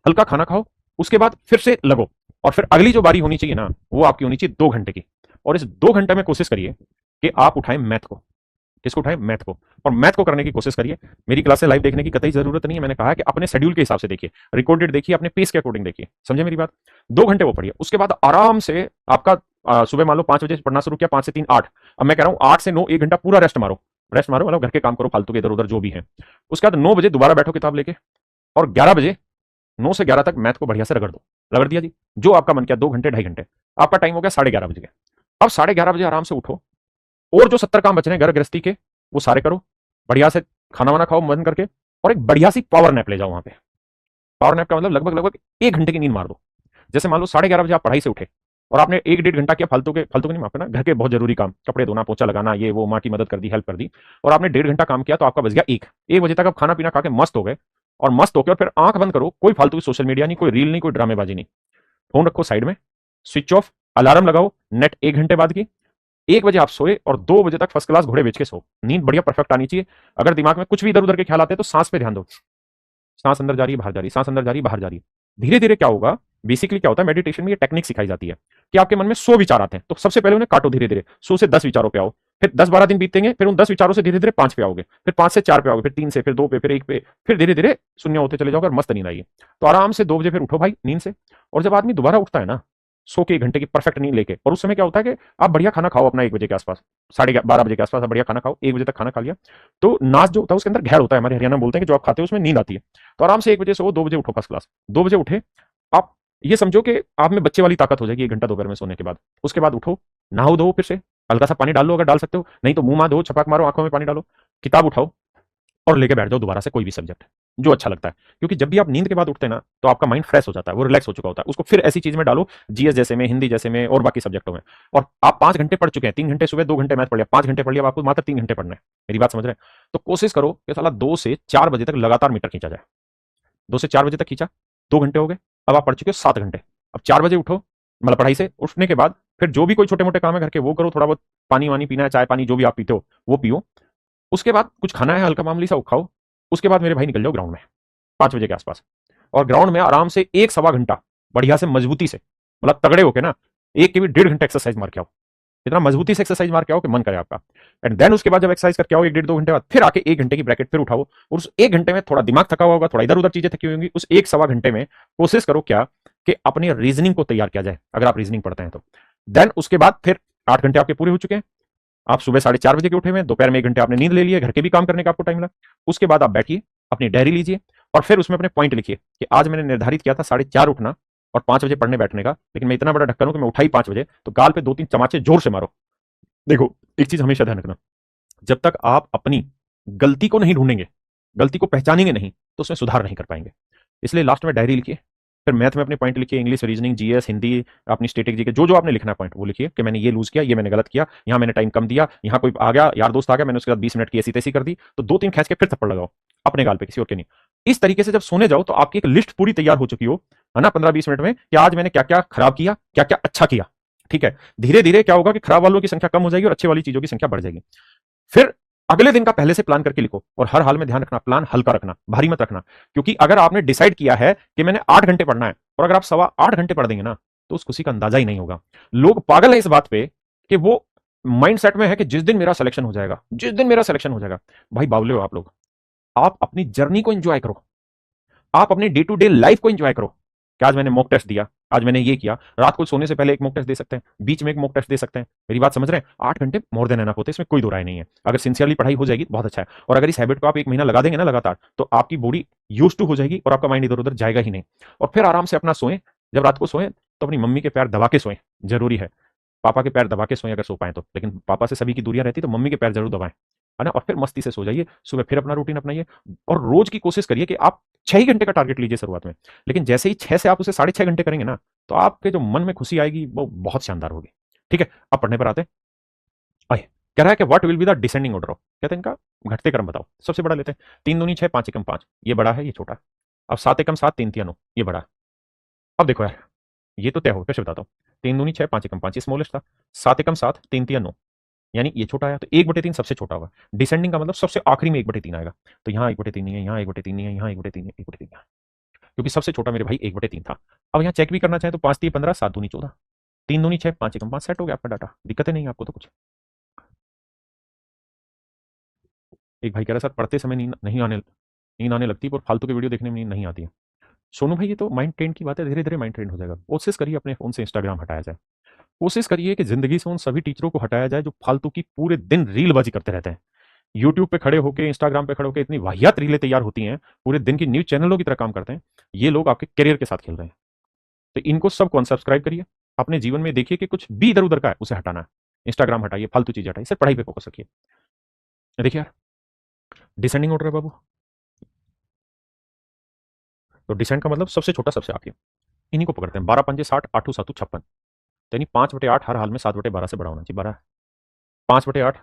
S1: हल्का खाना खाओ, उसके बाद फिर से लगो। और फिर अगली जो बारी होनी चाहिए ना, वो आपकी होनी चाहिए 2 घंटे की। और इस 2 घंटे में कोशिश करिए कि आप उठाएं मैथ को। किसको उठाएं? मैथ को। और मैथ को करने की कोशिश करिए। मेरी क्लासे लाइव देखने की कतई जरूरत नहीं है, मैंने कहा है कि अपने शेड्यूल के हिसाब से देखिए, रिकॉर्डेड देखिए, अपने पेस के अकॉर्डिंग देखिए, समझे मेरी बात? 2 घंटे वो पढ़िए, उसके बाद आराम से आपका सुबह मान लो 5 बजे पढ़ना शुरू किया, 5 से 3 8, अब मैं कह रहा हूं 8 से 9 1 घंटा पूरा रेस्ट मारो। रेस्ट मारो मतलब घर के काम करो, फालतू के इधर उधर जो भी है। उसके बाद 9 बजे दोबारा बैठो किताब लेके, और 11 बजे, 9 से 11 तक मैथ को बढ़िया से रगड़ दो। रगड़ दिया जी, जो आपका मन किया, 2 घंटे 2.5 घंटे, आपका टाइम हो गया 11:30 बजे के। अब 11:30 बजे आराम से उठो, और जो 70 काम बच रहे हैं घर गृहस्थी के, वो सारे करो। बढ़िया से खाना वाना खाओ मन करके, और एक बढ़िया सी पावर नैप ले जाओ वहां पे। पावर नैप का मतलब लगभग लगभग 1 घंटे की नींद मार दो। जैसे मान लो 11:30 बजे आप पढ़ाई से उठे, और आपने 1 डेढ़ घंटा किया फालतू के नहीं, माफ करना, घर के बहुत जरूरी काम, कपड़े धोना, पोछा लगाना, ये वो, माँ की मदद कर दी, हेल्प कर दी, और आपने 1.5 घंटा काम किया, तो आपका बच गया 1 बजे तक आप खाना पीना खा के मस्त हो गए। और मस्त होकर फिर आंख बंद करो, कोई फालतू की सोशल मीडिया नहीं, कोई रील नहीं, कोई ड्रामेबाजी नहीं, फोन रखो साइड में, स्विच ऑफ, अलार्म लगाओ नेट 1 घंटे बाद की। 1 बजे आप सोए और 2 बजे तक फर्स्ट क्लास घोड़े बेच के सो, नींद बढ़िया परफेक्ट आनी चाहिए। अगर दिमाग में कुछ भी इधर उधर के ख्याल आते हैं तो सांस पे ध्यान दो, सांस अंदर जा रही है बाहर जा रही है, सांस अंदर जा रही है बाहर जा रही है। धीरे धीरे क्या होगा, बेसिकली क्या होता है, मेडिटेशन में ये टेक्निक सिखाई जाती है कि आपके मन में 100 विचार आते हैं, तो सबसे पहले उन्हें काटो धीरे धीरे, 100 से 10 विचारों पे आओ। फिर 10 12 दिन बीतेंगे, फिर उन 10 विचारों से धीरे धीरे 5 पे आओगे, फिर 5 से 4 पे आओगे, फिर 3 से, फिर 2 पे, फिर 1 पे, फिर धीरे धीरे शून्य होते चले जाओगे और मस्त नींद आइए। तो आराम से 2 बजे फिर उठो भाई नींद से। और जब आदमी दोबारा उठता है ना, 100 के 1 घंटे की परफेक्ट नींद लेके, और उस समय क्या होता है कि आप बढ़िया खाना खाओ अपना 1 बजे के आसपास, 12:30 बजे के आसपास आप बढ़िया खाना खाओ, 1 बजे तक खाना खा लिया, तो नाच जो होता है उसके अंदर घेर होता है, हमारे हरियाणा में बोलते हैं कि जो आप खाते हो उसमें नींद आती है। तो आराम से 1 बजे सो, 2 बजे उठो फर्स्ट क्लास। 2 बजे उठे, आप ये समझो कि आप में बच्चे वाली ताकत हो जाएगी 1 घंटा दोपहर में सोने के बाद। उसके बाद उठो, नहाओ धो, फिर से हल्का सा पानी डाल लो अगर डाल सकते हो, नहीं तो मुंह मा धो, छपाक मारो, आंखों में पानी डालो, किताब उठाओ और लेके बैठ जाओ दोबारा से कोई भी सब्जेक्ट जो अच्छा लगता है। क्योंकि जब भी आप नींद के बाद उठते हैं ना, तो आपका माइंड फ्रेश हो जाता है, वो रिलैक्स हो चुका होता है, उसको फिर ऐसी चीज में डालो, जीएस जैसे में, हिंदी जैसे में, और बाकी सब्जेक्टों में। और आप 5 घंटे पढ़ चुके हैं, 3 घंटे सुबह, 2 घंटे मैथ पढ़ लिया, 5 घंटे पढ़ लिया, आपको मात्र 3 घंटे पढ़ना है। मेरी बात समझ रहे हैं? तो कोशिश करो कि साला 2 से 4 बजे तक लगातार मीटर खींचा जाए। 2 से 4 बजे तक खींचा, 2 घंटे हो गए, अब आप पढ़ चुके हो 7 घंटे। अब 4 बजे उठो, मतलब पढ़ाई से उठने के बाद फिर जो भी कोई छोटे मोटे काम है घर के वो करो, थोड़ा बहुत पानी वानी पीना है, चाय पानी जो भी आप पीते हो वो पियो। उसके बाद कुछ खाना है हल्का मामूली सा, वो खाओ। उसके बाद मेरे भाई निकल जाओ ग्राउंड में 5 बजे के आसपास, और ग्राउंड में आराम से 1 सवा घंटा बढ़िया से मजबूती से, मतलब तगड़े होके ना, 1 के भी 1.5 घंटे एक्सरसाइज मार के आओ। इतना मजबूती से एक्सरसाइज मार के आओ कि मन करे आपका। एंड देन उसके बाद जब एक्सरसाइज करके आओ 1 1.5 2 घंटे बाद, फिर आके 1 घंटे की ब्रैकेट फिर उठाओ, और उस 1 घंटे में थोड़ा दिमाग थका हुआ होगा, थोड़ा इधर उधर चीजें थकी हुई होंगी, उस 1 सवा घंटे में कोशिश करो क्या कि अपने रीजनिंग को तैयार किया जाए, अगर आप रीजनिंग पढ़ते हैं तो। देन उसके बाद फिर 8 घंटे आपके पूरे हो चुके हैं। आप सुबह 4:30 बजे के उठे हुए हैं, दोपहर में 1 घंटे आपने नींद ले लिया, घर के भी काम करने का आपको टाइम लगा। उसके बाद आप बैठिए, अपनी डायरी लीजिए और फिर उसमें अपने पॉइंट लिखिए कि आज मैंने निर्धारित किया था 4:30 उठना और 5 बजे पढ़ने बैठने का, लेकिन मैं इतना बड़ा ढक्कन हूं कि मैं उठा ही 5 बजे, तो गाल पे 2-3 चमाचे जोर से मारो। देखो, एक चीज हमेशा ध्यान रखना, जब तक आप अपनी गलती को नहीं ढूंढेंगे, गलती को पहचानेंगे नहीं, तो उसमें सुधार नहीं कर पाएंगे। इसलिए लास्ट में डायरी लिखिए, फिर मैथ में अपने पॉइंट लिखिए, इंग्लिश, रीजनिंग, जीएस, हिंदी, अपनी स्टेटिक जी के जो जो आपने लिखना पॉइंट वो लिखिए कि मैंने ये लूज किया, ये मैंने गलत किया, यहाँ मैंने टाइम कम दिया, यहाँ कोई आ गया यार दोस्त आ गया, मैंने उसके बाद 20 मिनट की ऐसी तैसी कर दी, तो 2-3 खींच के फिर थप्पड़ लगाओ अपने गाल पे, किसी और के नहीं। इस तरीके से जब सोने जाओ तो आपकी एक लिस्ट पूरी तैयार हो चुकी हो, है ना, 15-20 मिनट में, कि आज मैंने क्या क्या खराब किया, क्या क्या अच्छा किया। ठीक है, धीरे धीरे क्या होगा कि खराब वालों की संख्या कम हो जाएगी और अच्छे वाली चीजों की संख्या बढ़ जाएगी। फिर अगले दिन का पहले से प्लान करके लिखो, और हर हाल में ध्यान रखना, प्लान हल्का रखना, भारी मत रखना। क्योंकि अगर आपने डिसाइड किया है कि मैंने 8 घंटे पढ़ना है, और अगर आप 8.25 घंटे पढ़ देंगे ना, तो उस खुशी का अंदाजा ही नहीं होगा। लोग पागल है इस बात पे कि वो माइंड सेट में है कि जिस दिन मेरा सिलेक्शन हो जाएगा, जिस दिन मेरा सिलेक्शन हो जाएगा। भाई बावले हो आप लोग, आप अपनी जर्नी को एंजॉय करो, आप अपनी डे टू डे लाइफ को एंजॉय करो कि आज मैंने मॉक टेस्ट दिया, आज मैंने ये किया। रात को सोने से पहले एक मॉक टेस्ट दे सकते हैं, बीच में एक मॉक टेस्ट दे सकते हैं। मेरी बात समझ रहे हैं? 8 घंटे मोर देन एनफ होते हैं, इसमें कोई दो राय नहीं है। अगर सिंसियरली पढ़ाई हो जाएगी तो बहुत अच्छा है, और अगर इस हैबिट को आप 1 महीना लगा देंगे ना लगातार, तो आपकी बॉडी यूज टू हो जाएगी और आपका माइंड इधर उधर जाएगा ही नहीं। और फिर आराम से अपना सोएं। जब रात को सोएं तो अपनी मम्मी के पैर दबा के सोएं, जरूरी है। पापा के पैर दबा के सोएं अगर सो पाए तो, लेकिन पापा से सभी की दूरियां रहती तो मम्मी के पैर जरूर दबाएं, है ना। और फिर मस्ती से सो जाइए, सुबह फिर अपना रूटीन अपनाइए। और रोज की कोशिश करिए कि आप 6 ही घंटे का टारगेट लीजिए शुरुआत में, लेकिन जैसे ही 6 से आप उसे 6.5 घंटे करेंगे ना, तो आपके जो मन में खुशी आएगी वो बहुत शानदार होगी। ठीक है, अब पढ़ने पर आते हैं। आइए, कह रहा है कि what will be the descending order of, कहते हैं इनका घटते क्रम बताओ। सबसे बड़ा लेते हैं, 3 दूनी 6 5 एकम 5, ये बड़ा है ये छोटा है। अब 7 एकम 7 3 तिया 9, ये बड़ा है। अब देखो यार, ये तो तय हो, कैसे बताता हूँ। 3 दूनी 6 5 एकम 5 ये स्मॉलेस्ट था, 7 एकम 7 3 तिया 9, यानी ये छोटा आया, तो 1/3 सबसे छोटा होगा। डिसेंडिंग का मतलब सबसे आखिरी में 1/3 आएगा। तो यहाँ 1/3 नहीं है, यहाँ 1/3 नहीं है, यहाँ 1/3 है, 1/3 है, क्योंकि सबसे छोटा मेरे भाई 1/3 था। अब यहाँ चेक भी करना चाहे तो 5 3 15 7 दूनी 14, 3 दूनी 6 5 एकम 5, सेट हो गया आपका डाटा, दिक्कत नहीं आपको तो कुछ। एक भाई कह रहा है सर पढ़ते समय नींद आने लगती है, पर फालतू की वीडियो देखने में नींद नहीं आती है। सोनू भाई ये तो माइंड ट्रेंड की बात है, धीरे धीरे माइंड ट्रेंड हो जाएगा। कोशिश करिए अपने फोन से इंस्टाग्राम हटाया जाए, कोशिश करिए कि जिंदगी से उन सभी टीचरों को हटाया जाए जो फालतू की पूरे दिन रीलबाजी करते रहते हैं। यूट्यूब पे खड़े होकर, इंस्टाग्राम पे खड़े होकर इतनी वाहियात रीलें तैयार होती हैं, पूरे दिन की न्यूज चैनलों की तरह काम करते हैं। ये लोग आपके करियर के साथ खेल रहे हैं, तो इनको सबको अनसब्सक्राइब करिए। अपने जीवन में देखिए कि कुछ भी इधर उधर का है उसे हटाना है। इंस्टाग्राम हटाइए, फालतू चीज हटाइए, सिर्फ पढ़ाई पे फोकस रखिए। देखिए यार, डिसेंडिंग ऑर्डर है बाबू। तो डिसेंड का मतलब सबसे छोटा सबसे आखिरी, इन्हीं को पकड़ते हैं। 12 पंजे 60, 8 7 56, यानी 5/8 हर हाल में 7/12 से बड़ा होना चाहिए। 5/8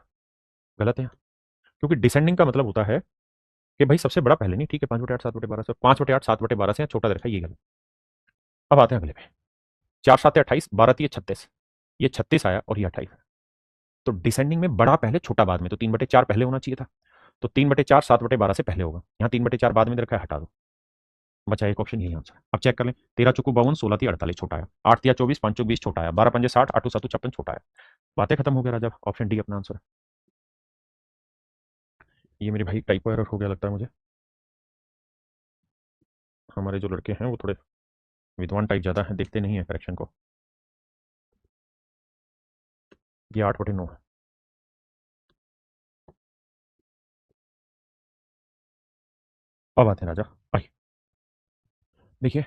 S1: गलत है, क्योंकि डिसेंडिंग का मतलब होता है कि भाई सबसे बड़ा पहले नहीं, ठीक है। 5/8 7/12 से, 5/8 7/12 से छोटा दे रखा है, ये गलत। अब आते हैं अगले पे, 4 7 28, 12 3 36, ये 36 आया और ये 28। तो डिसेंडिंग में बड़ा पहले छोटा बाद में, तो 3/4 पहले होना चाहिए था। तो 3/4 7/12 से पहले होगा, यहाँ 3/4 बाद में दे रखा है, हटा दो, बचा एक ऑप्शन, यही आंसर। अब चेक कर लें, 13 चौको 52, 16 3 48 छोटा आया, 8 3 24, 5 चौक 20 छोटा आया, 12 पंजे 60, 8 7 56 छोटा आया। बातें खत्म हो गया राजा, ऑप्शन डी अपना आंसर। ये मेरे भाई टाइपो एरर हो गया लगता है मुझे। हमारे जो लड़के हैं वो थोड़े विद्वान टाइप ज़्यादा है, देखते नहीं है करेक्शन को। ये 8/9 है। अब आते हैं राजा, आई देखिए,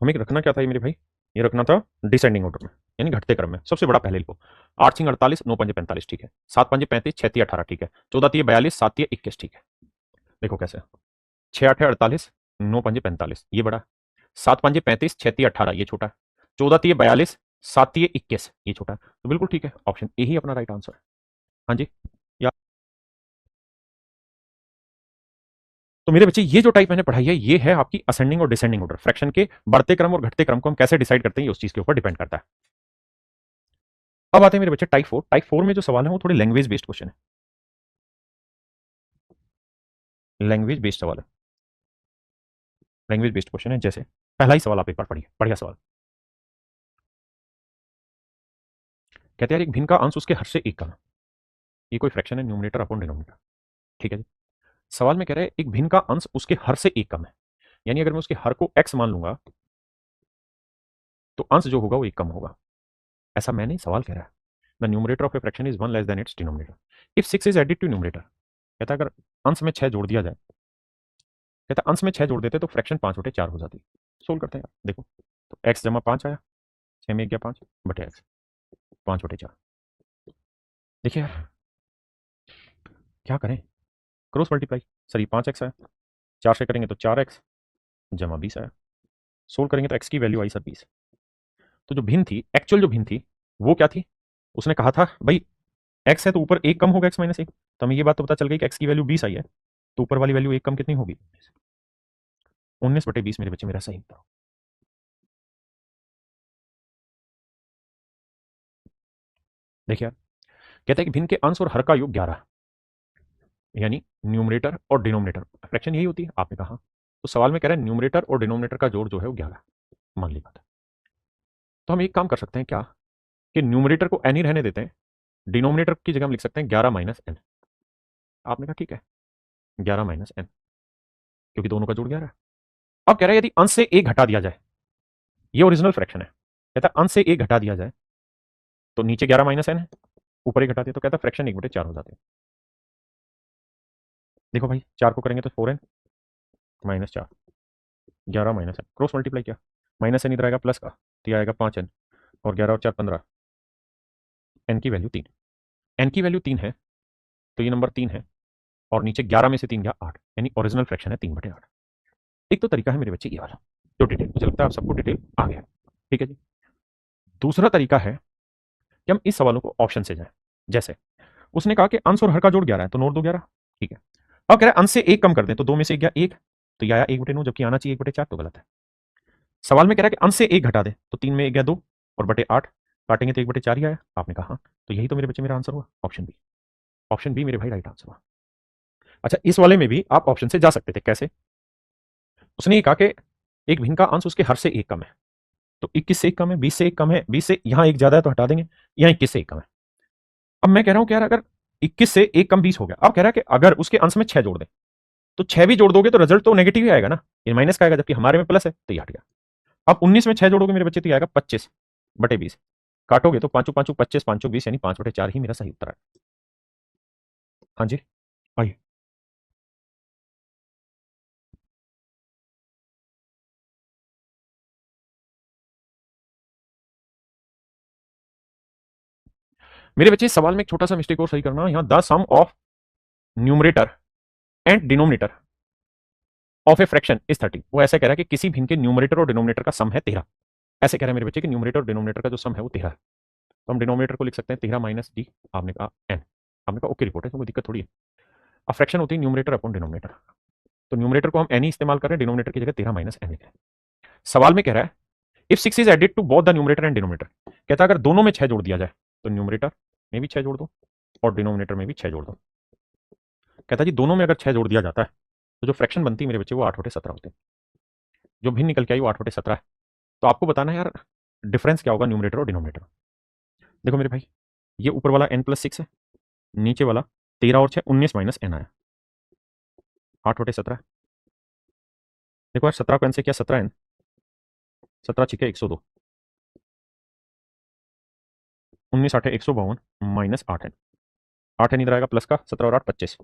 S1: हमें रखना क्या था ये मेरे भाई, ये रखना था डिसेंडिंग ऑर्डर में, यानी घटते क्रम में सबसे बड़ा पहले लिखो। 8 6 48, 9 5 45, ठीक है। 7 5 35, 6 3 18, ठीक है। 14 3 42, 7 3 21, ठीक है। देखो कैसे, 6 8 48, 9 5 45, ये बड़ा। 7 5 35, 6 3 18, ये छोटा। 14 3 42, 7 3 21, ये छोटा। तो बिल्कुल ठीक है, ऑप्शन ए ही अपना राइट आंसर है। हाँ जी, या तो मेरे बच्चे, ये जो टाइप मैंने पढ़ाई है ये है आपकी असेंडिंग और डिसेंडिंग ऑर्डर। फ्रैक्शन के बढ़ते क्रम और घटते क्रम को हम कैसे डिसाइड करते हैं, ये उस चीज के ऊपर डिपेंड करता है। अब आते हैं मेरे बच्चे टाइप 4। टाइप 4 में जो सवाल है वो थोड़े लैंग्वेज बेस्ड क्वेश्चन है, लैंग्वेज बेस्ड सवाल है, लैंग्वेज बेस्ड क्वेश्चन है। जैसे पहला ही सवाल आप एक बार पढ़िए, बढ़िया सवाल। कहते हैं यार एक भिन्न का अंश उसके हर से एक का, ये कोई फ्रैक्शन है, न्यूमरेटर अपॉन डिनोमिनेटर, ठीक है जी। सवाल में कह रहे हैं एक भिन्न का अंश उसके हर से एक कम है, यानी अगर मैं उसके हर को x मान लूंगा तो अंश जो होगा वो एक कम होगा। ऐसा मैं नहीं, सवाल कह रहा है। The numerator of a fraction is 1 less than its denominator if 6 is added to numerator. कहता है अगर अंश में 6 जोड़ दिया जाए, कहता है अंश में 6 जोड़ देते तो फ्रैक्शन 5/4 हो जाती। सोल्व करते हैं यार, देखो तो x जमा 5 आया, 6 में 1 गया 5 बटे x, 5/4। देखिए यार क्या करें, क्रॉस मल्टीप्लाई। सर ये 5x आया, 4 से करेंगे तो 4x जमा 20 आया। सोल्व करेंगे तो x की वैल्यू आई सर 20। तो जो भिन्न थी, एक्चुअल जो भिन्न थी वो क्या थी, उसने कहा था भाई x है तो ऊपर एक कम होगा x-1, तो हमें ये बात तो पता चल गई कि x की वैल्यू 20 आई है, तो ऊपर वाली वैल्यू एक कम कितनी होगी, 19/20 मेरे बच्चे, मेरा सही उत्तर। देखिए यार कहता है कि भिन्न के अंश और हर का योग 11, यानी न्यूमरेटर और डिनोमिनेटर, फ्रैक्शन यही होती है, आपने कहा। तो सवाल में कह रहा है न्यूमरेटर और डिनोमिनेटर का जोड़ जो है वो 11, मान ली बात है। तो हम एक काम कर सकते हैं क्या, कि न्यूमरेटर को एन ही रहने देते हैं, डिनोमिनेटर की जगह हम लिख सकते हैं 11 माइनस एन। आपने कहा ठीक है 11 माइनस एन, क्योंकि दोनों का जोड़ 11 है। अब कह रहा है यदि अंश से एक घटा दिया जाए, ये ओरिजिनल फ्रैक्शन है, कहता है अंश से एक घटा दिया जाए तो नीचे 11 माइनस एन है, ऊपर एक घटा दिया तो कहता है फ्रैक्शन 1/4 हो जाते हैं। देखो भाई 4 को करेंगे तो 4n minus 4, 11 minus N, cross multiply किया, माइनस एन इधर आएगा प्लस का, तो ये आएगा 5n, और 11 और 4 15, एन की वैल्यू 3, एन की वैल्यू 3 है तो ये नंबर 3 है, और नीचे 11 में से 3 गया 8, यानी ओरिजिनल फ्रैक्शन है 3/8। एक तो तरीका है मेरे बच्चे ये वाला, जो डिटेल, मुझे लगता है आप सबको डिटेल आ गया, ठीक है जी। दूसरा तरीका है कि हम इस सवालों को ऑप्शन से जाएं, जैसे उसने कहा कि अंश और हर का जोड़ 11 है तो नोट दो 11, ठीक है। अब कह रहा है अंश से एक कम कर दें तो 2 में से 1 गया 1, तो ये आया 1/9, जबकि आना चाहिए 1/4, तो गलत है। सवाल में कह रहा है कि अंश से 1 घटा दें तो 3 में 1 गया 2, और बटे 8 काटेंगे तो 1/4 ही आया, आपने कहा हाँ, तो यही तो मेरे बच्चे मेरा आंसर हुआ, ऑप्शन बी। ऑप्शन बी मेरे भाई राइट आंसर हुआ। अच्छा इस वाले में भी आप ऑप्शन से जा सकते थे, कैसे, उसने ये कहा कि एक भिन्न का अंश उसके हर से एक कम है, तो 21 से एक कम है, 20 से एक कम है, 20 से यहाँ एक ज्यादा है तो हटा देंगे, यहाँ 21 से एक कम है। अब मैं कह रहा हूं कि यार अगर 21 से एक कम 20 हो गया, अब कह रहा है कि अगर उसके अंश में 6 जोड़ दें तो 6 भी जोड़ दोगे तो रिजल्ट तो नेगेटिव ही आएगा ना, ये माइनस का आएगा, जबकि हमारे में प्लस है तो ये हट गया। अब 19 में 6 जोड़ोगे मेरे बच्चे तो ये आएगा 25/20, काटोगे तो 5 5 25 5 20, यानी 5/4 ही मेरा सही उत्तर है। हाँ जी आइए, मेरे बच्चे इस सवाल में एक छोटा सा मिस्टेक और सही करना, यहाँ the sum of numerator and denominator of a fraction is 30, वो ऐसा कह रहा है कि किसी भिन्न के न्यूमरेटर और डिनोमिनेटर का सम है 13, ऐसे कह रहा है मेरे बच्चे कि न्यूमरेटर और डिनोमिनेटर का जो सम है वो 13 है, तो हम डिनोमिनेटर को लिख सकते हैं 13 माइनस डी, आपने कहा एन, आपने कहा ओके रिपोर्ट है, तो कोई दिक्कत थोड़ी है। अब फ्रैक्शन होती है न्यूमरेटर अपॉन डिनोमिनेटर, तो न्यूमरेटर को हम एन ही इस्तेमाल कर रहे हैं, डिनोमिनेटर की जगह 13 माइनस एन लिख रहे हैं। सवाल में कह रहा है if 6 is added to both the numerator and denominator, कहता है अगर दोनों में 6 जोड़ दिया जाए तो न्यूमरेटर में भी 6 जोड़ दो और डिनोमिनेटर में भी 6 जोड़ दो। कहता है जी दोनों में अगर 6 जोड़ दिया जाता है तो जो फ्रैक्शन बनती है मेरे बच्चे वो 8/17 होते हैं, जो भिन्न निकल के आई वो 8/17 है। तो आपको बताना है यार डिफरेंस क्या होगा न्यूमरेटर और डिनोमिनेटर। देखो मेरे भाई ये ऊपर वाला n+6 है, नीचे वाला 13 और 6 19 माइनस एन आया 8/17। देखो यार 17 को एन से किया 17n, 17 छिके 102, 19 8 152 माइनस 8n, 8n इधर आएगा प्लस का, 17 और 8 25,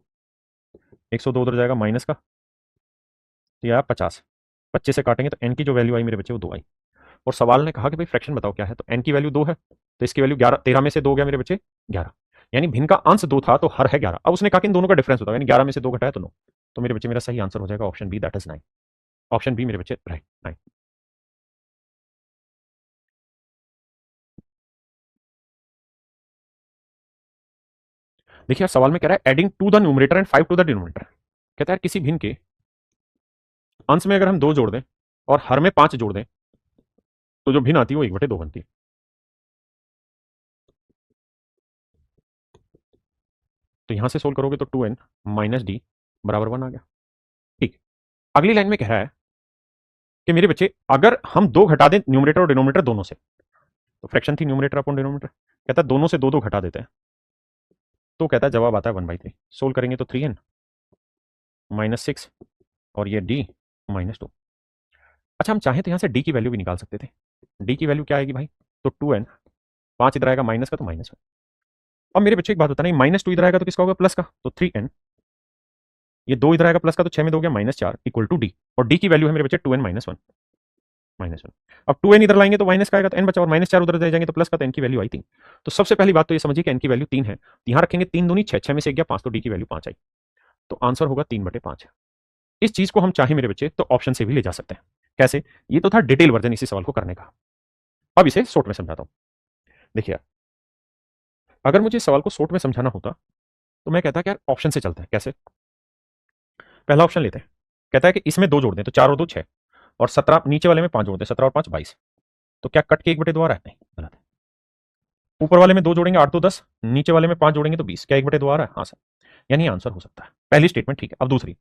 S1: 102 उधर जाएगा माइनस का, तो ये आया 50, 25 से काटेंगे तो एन की जो वैल्यू आई मेरे बच्चे वो 2 आई। और सवाल ने कहा कि भाई फ्रैक्शन बताओ क्या है, तो एन की वैल्यू 2 है तो इसकी वैल्यू 11, 13 में से 2 गया मेरे बच्चे 11, यानी भिन्न का अंश 2 था तो हर है 11। अब उसने कहा कि इन दोनों का डिफरेंस बताओ, यानी 11 में से 2 घटाया तो 9, तो मेरे बच्चे मेरा सही आंसर हो जाएगा option B, that is 9। Option B मेरे बच्चे राइट 9। देखिए सवाल में कह रहा है adding two the numerator and 5 to the denominator, कहता है किसी भिन्न के अंश में अगर हम 2 जोड़ दें और हर में 5 जोड़ दें तो जो भिन्न आती है वो 1/2 बनती है। तो यहां से सोल्व करोगे तो 2n माइनस डी बराबर 1 आ गया, ठीक। अगली लाइन में कह रहा है कि मेरे बच्चे अगर हम 2 घटा दें न्यूमरेटर और डिनोमिनेटर दोनों से, तो फ्रैक्शन थी न्यूमरेटर अपॉन डिनोमिनेटर, कहता है दोनों से 2 2 घटा देते हैं तो कहता है जवाब आता है 1/3। सोल्व करेंगे तो 3n माइनस 6 और ये d -2। अच्छा हम चाहें तो यहाँ से d की वैल्यू भी निकाल सकते थे, d की वैल्यू क्या आएगी भाई, तो 2n, 5 इधर आएगा माइनस का तो माइनस अब मेरे बच्चे एक बात बताना, -2 इधर आएगा तो किसका होगा, प्लस का, तो 3n, ये 2 इधर आएगा प्लस का, तो 6 में 2 हो गया -4 इक्वल टू डी, और डी की वैल्यू है मेरे बच्चे 2n -1 -1। अब 2n इधर लाएंगे तो माइनस का आएगा, तो n बचा, और -4 उधर जाएंगे तो प्लस का, तो n की वैल्यू आई 3। तो सबसे पहली बात तो ये समझिए कि n की वैल्यू 3 है, तो यहां रखेंगे 3 दूनी 6, 6 में से गया 5, तो डी की वैल्यू 5 आई, तो आंसर होगा 3/5। इस चीज को हम चाहे मेरे बच्चे तो ऑप्शन से भी ले जा सकते हैं। कैसे? ये तो था डिटेल वर्जन इसी सवाल को करने का, अब इसे शॉर्ट में समझाता हूं। देखिए, अगर मुझे इस सवाल को शॉर्ट में समझाना होता तो मैं कहता कि यार ऑप्शन से चलता है। कैसे? पहला ऑप्शन लेते हैं, कहता है कि इसमें 2 जोड़ दें, तो 4 और 2 6, और 17 नीचे वाले में 5 जोड़ दें, 17 और 5 22, तो क्या कट के 1/2 आ रहा है? नहीं, गलत है। ऊपर वाले में 2 जोड़ेंगे 8 2 10, नीचे वाले में 5 जोड़ेंगे तो 20, क्या 1/2 आ रहा है? हाँ सर, यानी आंसर हो सकता है। पहली स्टेटमेंट ठीक है। अब दूसरी,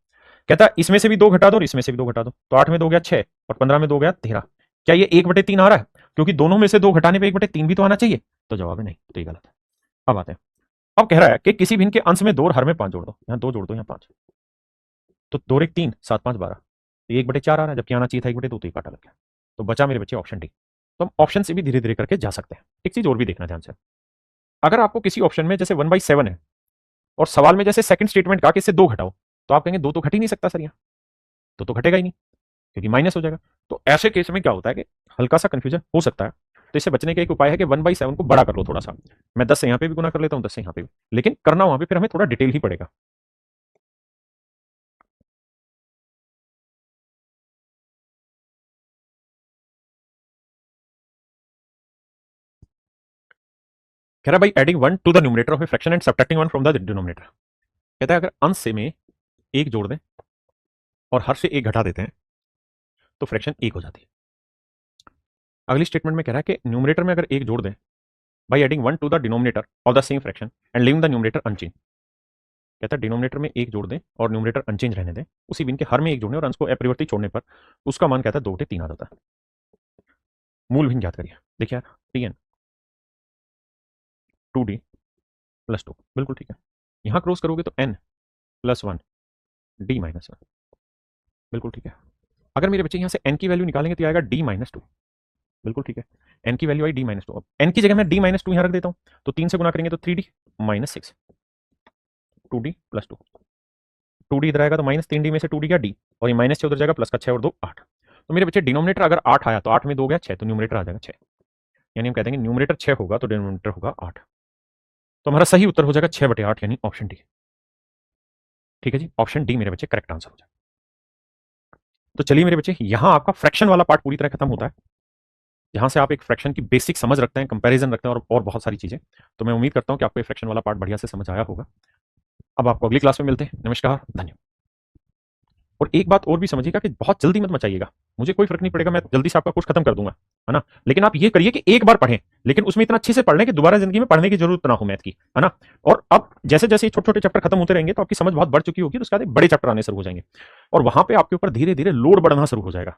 S1: कहता है इसमें से भी 2 घटा दो और इसमें से भी 2 घटा दो, तो 8 में 2 गया 6 और 15 में 2 गया 13, क्या ये 1/3 आ रहा है? क्योंकि दोनों में से 2 घटाने पे 1/3 भी तो आना चाहिए, तो जवाब है नहीं, तो ये गलत है। अब आते हैं, अब कह रहा है कि किसी भिन्न के अंश में 2 और हर में 5 जोड़ दो, यहाँ 2 जोड़ दो, यहाँ 5, तो 2 एक 3 7 5 12, तो 1/4 आ रहा है, जबकि आना चाहिए था 1/2, तो ये काटा लग गया। तो बचा मेरे बच्चे ऑप्शन डी। तो हम ऑप्शन से भी धीरे धीरे करके जा सकते हैं। एक चीज और भी देखना ध्यान से, अगर आपको किसी ऑप्शन में जैसे 1/7 है और सवाल में जैसे सेकंड स्टेटमेंट का कि इससे 2 घटाओ, तो आप कहेंगे 2 तो घट ही नहीं सकता सर, यहाँ तो घटेगा ही नहीं, क्योंकि माइनस हो जाएगा। तो ऐसे केस में क्या होता है कि हल्का सा कंफ्यूजन हो सकता है, तो इससे बचने का एक उपाय है कि 1/7 को बड़ा कर लो थोड़ा सा। मैं 10 से यहाँ पे भी गुना कर लेता हूँ, 10 से यहाँ पे भी, लेकिन करना वहां पे फिर हमें थोड़ा डिटेल ही पड़ेगा। कह रहा भाई adding 1 to the numerator of a fraction and subtracting 1 from the denominator. कहता है अगर अंश से में 1 जोड़ दें और हर से 1 घटा देते हैं तो फ्रैक्शन 1 हो जाती है। अगली स्टेटमेंट में कह रहा है कि न्यूमरेटर में अगर 1 जोड़ दें by adding 1 to the denominator of the same fraction and leaving the numerator unchange. कहता है डिनोमिनेटर में 1 जोड़ दें और न्यूमरेटर अनचेंज रहने दें, उसी बिन के हर में 1 जोड़ने और अंश को अपरिवर्तित छोड़ने पर उसका मान कहता है 2/3 आ जाता है। मूल भिन्न ज्ञात करिए। देखिए यार, tn 2d प्लस 2, बिल्कुल ठीक है। यहां क्रॉस करोगे तो n प्लस 1 d माइनस 1, बिल्कुल ठीक है। अगर मेरे बच्चे यहां से n की वैल्यू निकालेंगे तो आएगा d-2, बिल्कुल ठीक है। n की वैल्यू आई d-2, अब n की जगह मैं d-2 यहां रख देता हूं, तो 3 से गुना करेंगे तो 3d minus 6, 2d plus 2, 2d इधर आएगा तो माइनस 3d में से 2d गया d, और ये माइनस 6 उधर जाएगा, प्लस का 6 और 2 8। तो मेरे बच्चे डिनोमिनेटर अगर 8 आया तो 8 में 2 गया 6, तो न्यूमरेटर आ जाएगा 6, यानी हम कहते हैं न्यूमरेटर 6 होगा तो डिनोमिनेटर होगा 8। तो हमारा सही उत्तर हो जाएगा 6/8, यानी ऑप्शन डी। ठीक है जी, ऑप्शन डी मेरे बच्चे करेक्ट आंसर हो जाएगा। तो चलिए मेरे बच्चे, यहां आपका फ्रैक्शन वाला पार्ट पूरी तरह खत्म होता है, जहां से आप एक फ्रैक्शन की बेसिक समझ रखते हैं, कंपैरिजन रखते हैं और बहुत सारी चीजें। तो मैं उम्मीद करता हूं कि आपको ये फ्रैक्शन वाला पार्ट बढ़िया से समझ आया होगा। अब आपको अगली क्लास में मिलते हैं। नमस्कार, धन्यवाद। और एक बात और भी समझिएगा कि बहुत जल्दी मत मचाइएगा, मुझे कोई फर्क नहीं पड़ेगा, मैं जल्दी से आपका कोर्स खत्म कर दूंगा, है ना। लेकिन आप ये करिए कि एक बार पढ़ें, लेकिन उसमें इतना अच्छे से पढ़ लें कि दोबारा जिंदगी में पढ़ने की जरूरत ना हो मैथ की, है ना। और अब जैसे जैसे छोटे छोटे चैप्टर खत्म होते रहेंगे तो आपकी समझ बहुत बढ़ चुकी होगी, तो उसके बाद बड़े चैप्टर आने शुरू हो जाएंगे, और वहां पे आपके ऊपर धीरे धीरे लोड बढ़ना शुरू हो जाएगा।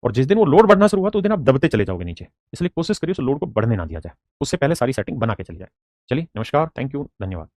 S1: और जिस दिन वो लोड बढ़ना शुरू हुआ तो उस दिन आप दबते चले जाओगे नीचे, इसलिए कोशिश करिए उस लोड को बढ़ने ना दिया जाए, उससे पहले सारी सेटिंग बना के चली जाए। चलिए, नमस्कार, थैंक यू, धन्यवाद।